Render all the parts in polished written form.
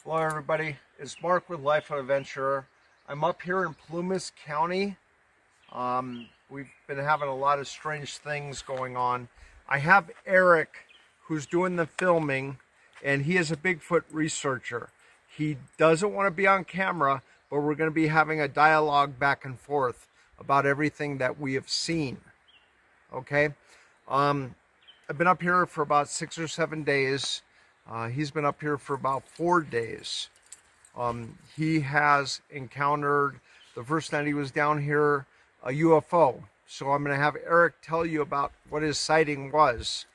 Hello everybody, it's Mark with Life on Adventure. I'm up here in Plumas County. We've been having a lot of strange things going on. I have Eric who's doing the filming, and he is a Bigfoot researcher. He doesn't want to be on camera, but we're going to be having a dialogue back and forth about everything that we have seen. Okay? I've been up here for about 6 or 7 days. He's been up here for about 4 days. He has encountered, the first night he was down here, a UFO. So I'm going to have Eric tell you about what his sighting was.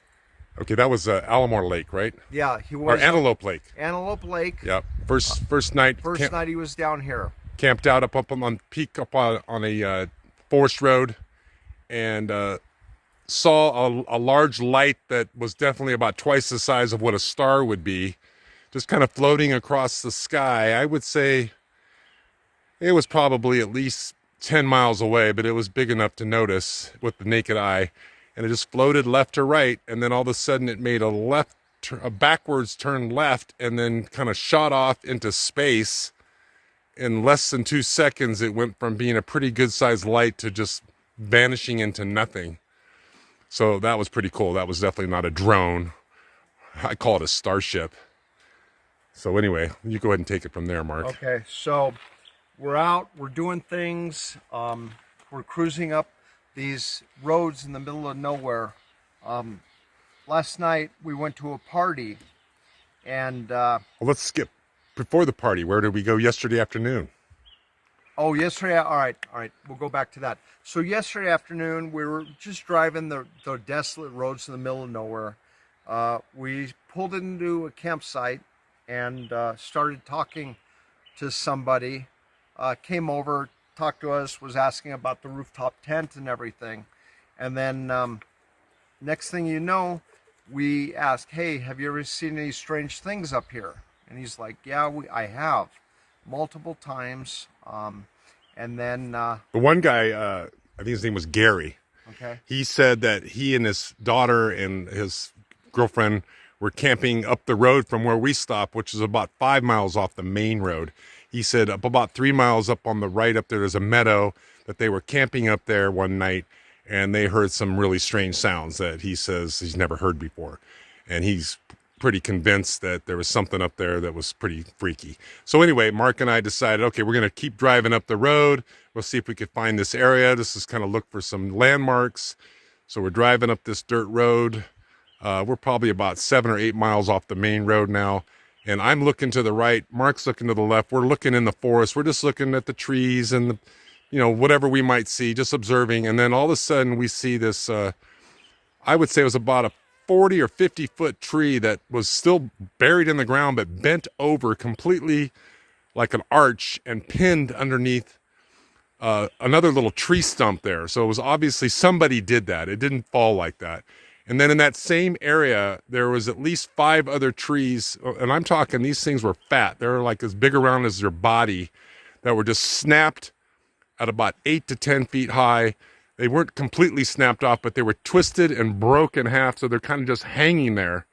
Okay, that was Alamo Lake, right? Yeah, he was. Or Antelope Lake. Antelope Lake. Yeah, first night. First night he was down here. Camped out up on peak up on a forest road, and saw a large light that was definitely about twice the size of what a star would be, just kind of floating across the sky. I would say it was probably at least 10 miles away, but it was big enough to notice with the naked eye. And it just floated left to right, and then all of a sudden it made a backwards turn left, and then kind of shot off into space. In less than 2 seconds, it went from being a pretty good sized light to just vanishing into nothing. So that was pretty cool. That was definitely not a drone. I call it a starship. So anyway, you go ahead and take it from there, Mark. Okay, so we're out, we're doing things, we're cruising up these roads in the middle of nowhere. Last night we went to a party, and Well, let's skip before the party. Where did we go yesterday afternoon? oh, yesterday, all right, we'll go back to that. So yesterday afternoon, we were just driving the desolate roads in the middle of nowhere. We pulled into a campsite and started talking to somebody. Came over, talked to us, was asking about the rooftop tent and everything. And then next thing you know, we asked, hey, have you ever seen any strange things up here? And he's like, yeah, I have, multiple times. And then The one guy, I think his name was Gary. okay. He said that he and his daughter and his girlfriend were camping up the road from where we stopped, which is about 5 miles off the main road. He said up about 3 miles up on the right up there's a meadow, that they were camping up there one night, and they heard some really strange sounds that he says he's never heard before. And he's pretty convinced that there was something up there that was pretty freaky. So anyway, Mark and I decided, okay, we're going to keep driving up the road. We'll see if we could find this area. This is kind of look for some landmarks. So we're driving up this dirt road. We're probably about 7 or 8 miles off the main road now. And I'm looking to the right. Mark's looking to the left. We're looking in the forest. We're just looking at the trees and whatever we might see, just observing. And then all of a sudden we see this, I would say it was about a 40 or 50 foot tree that was still buried in the ground, but bent over completely like an arch and pinned underneath another little tree stump there. So it was obviously somebody did that. It didn't fall like that. And then in that same area, there was at least 5 other trees. And I'm talking, these things were fat. They're like as big around as your body, that were just snapped at about 8 to 10 feet high. They weren't completely snapped off, but they were twisted and broke in half. So they're kind of just hanging there.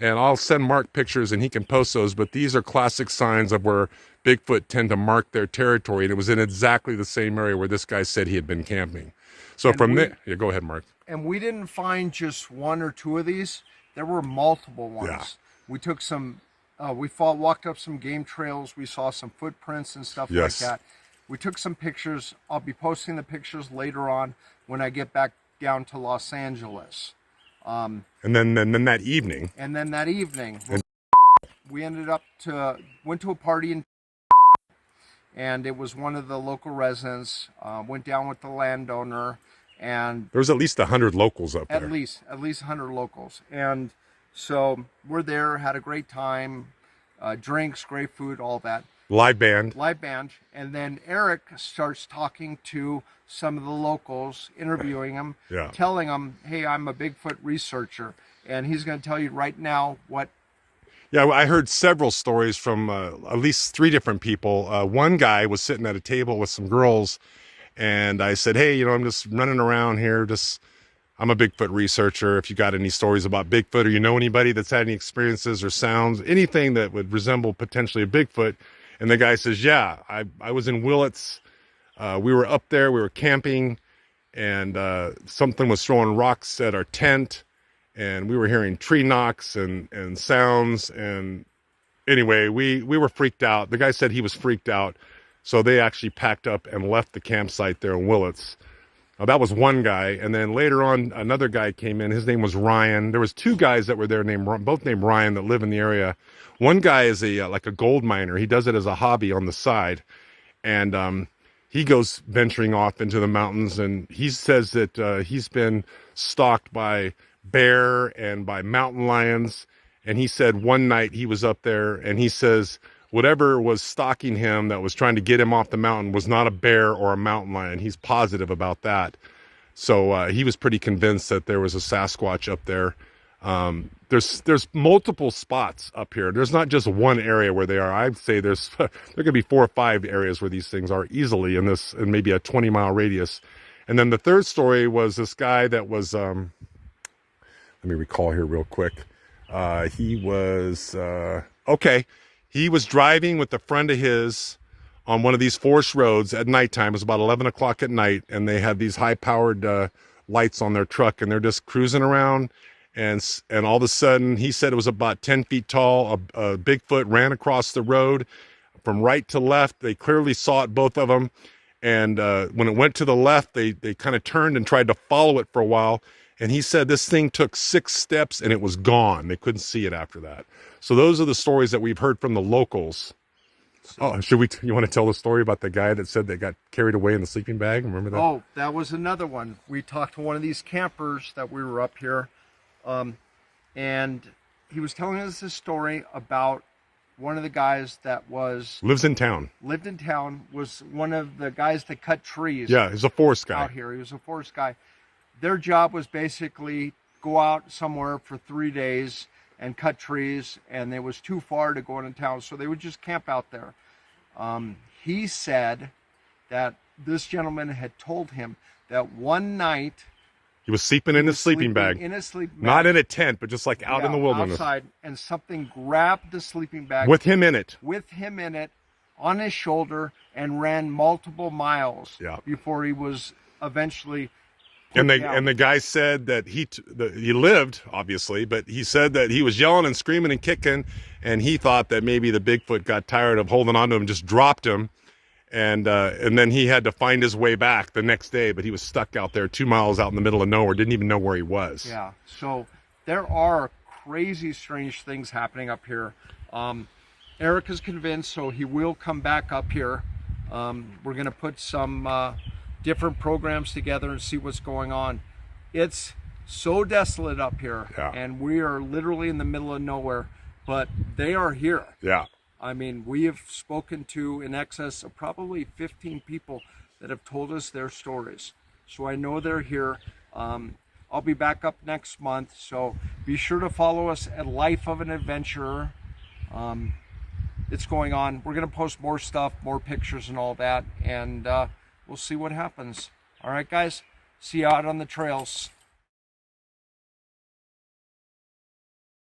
And I'll send Mark pictures and he can post those. But these are classic signs of where Bigfoot tend to mark their territory. And it was in exactly the same area where this guy said he had been camping. So from there, yeah, go ahead, Mark. And we didn't find just 1 or 2 of these. There were multiple ones. Yeah. We took some, walked up some game trails. We saw some footprints and stuff Yes. like that. We took some pictures. I'll be posting the pictures later on when I get back down to Los Angeles. And then that evening. And then that evening, we went to a party and it was one of the local residents. Went down with the landowner, and There was at least 100 locals up there. at least 100 locals. And so we're there, had a great time, drinks, great food, all that. Live band. And then Eric starts talking to some of the locals, interviewing them, Yeah. telling them, hey, I'm a Bigfoot researcher, and he's going to tell you right now what. Yeah, I heard several stories from at least 3 different people. One guy was sitting at a table with some girls, and I said, hey, I'm just running around here, just I'm a Bigfoot researcher. If you got any stories about Bigfoot, or you know anybody that's had any experiences or sounds, anything that would resemble potentially a Bigfoot. And the guy says, yeah, I was in Willits. We were up there, we were camping, and something was throwing rocks at our tent, and we were hearing tree knocks and sounds. And anyway, we were freaked out. The guy said he was freaked out. So they actually packed up and left the campsite there in Willits. That was one guy. And then later on, another guy came in. His name was Ryan. There was two guys that were there, both named Ryan, that live in the area. One guy is like a gold miner. He does it as a hobby on the side. And he goes venturing off into the mountains. And he says that he's been stalked by bear and by mountain lions. And he said one night he was up there, and he says whatever was stalking him that was trying to get him off the mountain was not a bear or a mountain lion. He's positive about that. So he was pretty convinced that there was a Sasquatch up there. There's multiple spots up here. There's not just one area where they are. I'd say there could be 4 or 5 areas where these things are easily in maybe a 20-mile radius. And then the third story was this guy that was, let me recall here real quick. He was driving with a friend of his on one of these forest roads at nighttime. It was about 11 o'clock at night, and they had these high-powered lights on their truck, and they're just cruising around. And all of a sudden, he said it was about 10 feet tall. A Bigfoot ran across the road from right to left. They clearly saw it, both of them. And when it went to the left, they kind of turned and tried to follow it for a while. And he said this thing took 6 steps and it was gone. They couldn't see it after that. So those are the stories that we've heard from the locals. Oh, you want to tell the story about the guy that said they got carried away in the sleeping bag? Remember that? Oh, that was another one. We talked to one of these campers that we were up here. And he was telling us a story about one of the guys that lived in town, was one of the guys that cut trees. Yeah, he's a forest guy. Out here. He was a forest guy. Their job was basically go out somewhere for 3 days and cut trees, and it was too far to go into town, so they would just camp out there. He said that this gentleman had told him that one night he was sleeping in his sleeping bag. In a sleeping bag. Not in a tent, but just like out in the wilderness. Outside, and something grabbed the sleeping bag. With him in it. On his shoulder, and ran multiple miles before he was eventually and the guy said that he lived, obviously, but he said that he was yelling and screaming and kicking, and he thought that maybe the Bigfoot got tired of holding on to him, just dropped him, and then he had to find his way back the next day, but he was stuck out there 2 miles out in the middle of nowhere, didn't even know where he was. Yeah, so there are crazy, strange things happening up here. Eric is convinced, so he will come back up here. We're going to put some different programs together and see what's going on. It's so desolate up here, and we are literally in the middle of nowhere, but they are here. Yeah. I mean, we have spoken to in excess of probably 15 people that have told us their stories. So I know they're here. I'll be back up next month, so be sure to follow us at Life of an Adventurer. It's going on. We're going to post more stuff, more pictures and all that, and we'll see what happens. All right, guys, see you out on the trails.